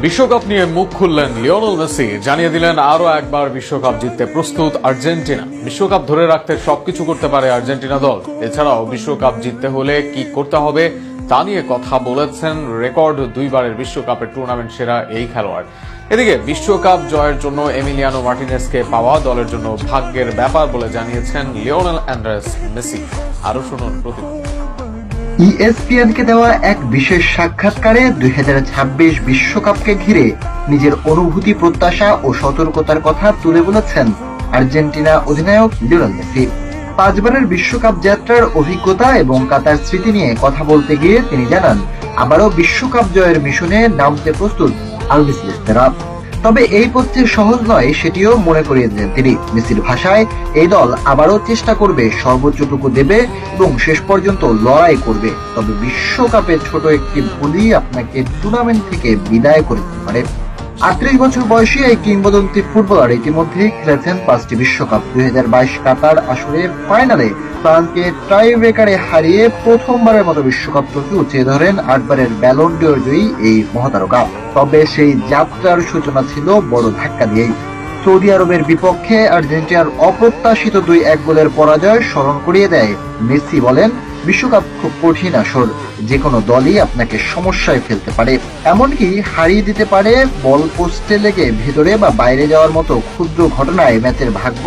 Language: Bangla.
বিশ্বকাপ নিয়ে মুখ খুললেন লিওনেল মেসি, জানিয়ে দিলেন আরো একবার বিশ্বকাপ জিততে প্রস্তুত আর্জেন্টিনা। বিশ্বকাপ ধরে রাখতে সবকিছু করতে পারে আর্জেন্টিনা দল। এছাড়াও বিশ্বকাপ জিততে হলে কি করতে হবে তা নিয়ে কথা বলেছেন রেকর্ড দুইবারের বিশ্বকাপের টুর্নামেন্ট সেরা এই খেলোয়াড়। এদিকে বিশ্বকাপ জয়ের জন্য এমিলিয়ানো মার্টিনেজকে পাওয়া দলের জন্য ভাগ্যের ব্যাপার বলে জানিয়েছেন লিওনেল অ্যান্ড্রেস মেসি। আরো শুনুন প্রতিবেদন। ইএসপিএনকে দেওয়া এক বিশেষ সাক্ষাৎকারে 2026 বিশ্বকাপকে ঘিরে নিজের অনুভূতি, প্রত্যাশা ও সতর্কতার কথা তুলে বলেছেন আর্জেন্টিনা অধিনায়ক লিওনেল মেসি। 5 বারের বিশ্বকাপ যাত্রার অভিজ্ঞতা এবং কাতার স্মৃতি নিয়ে কথা বলতে গিয়ে তিনি জানান, আবারও বিশ্বকাপ জয়ের মিশনে নামতে প্রস্তুত আলবিসেলেস্তেরা। তবে এই পথটি সহজ নয়, সেটিও মনে করিয়ে দেন তিনি। মেসির ভাষায়, এই দল আবারও চেষ্টা করবে, সর্বোচ্চটুকু দেবে এবং শেষ পর্যন্ত লড়াই করবে। তবে বিশ্বকাপে ছোট একটি ভুলই আপনাকে টুর্নামেন্ট থেকে বিদায় করে দিতে পারে। 38 বছর বয়সী এই কিংবদন্তি ফুটবলার ইতিমধ্যেই খেলেছেন 5টি বিশ্বকাপ। 2022 কাতার আসরের ফাইনালে ফ্রান্সকে টাই ব্রেকারে হারিয়ে প্রথমবারের মতো বিশ্বকাপ ট্রফি উঠিয়ে ধরেন 8 বারের ব্যালন ডি'র জয়ী এই মহাতারকা। তবে সেই যাত্রার সূচনা ছিল বড় ধাক্কা দিয়েই। সৌদি আরবের বিপক্ষে আর্জেন্টিনার অপ্রত্যাশিত 2-1 গোলের পরাজয় স্মরণ করিয়ে দেয় মেসি। বলেন, বিশ্বকাপ খুব কঠিন আসর, যে কোনো দলই আপনাকে সমস্যায় ফেলতে পারে, এমনকি হারিয়ে দিতে পারে। বল পোস্টে লেগে ভেতরে বা বাইরে যাওয়ার মতো ক্ষুদ্র ঘটনায় ম্যাচের ভাগ্য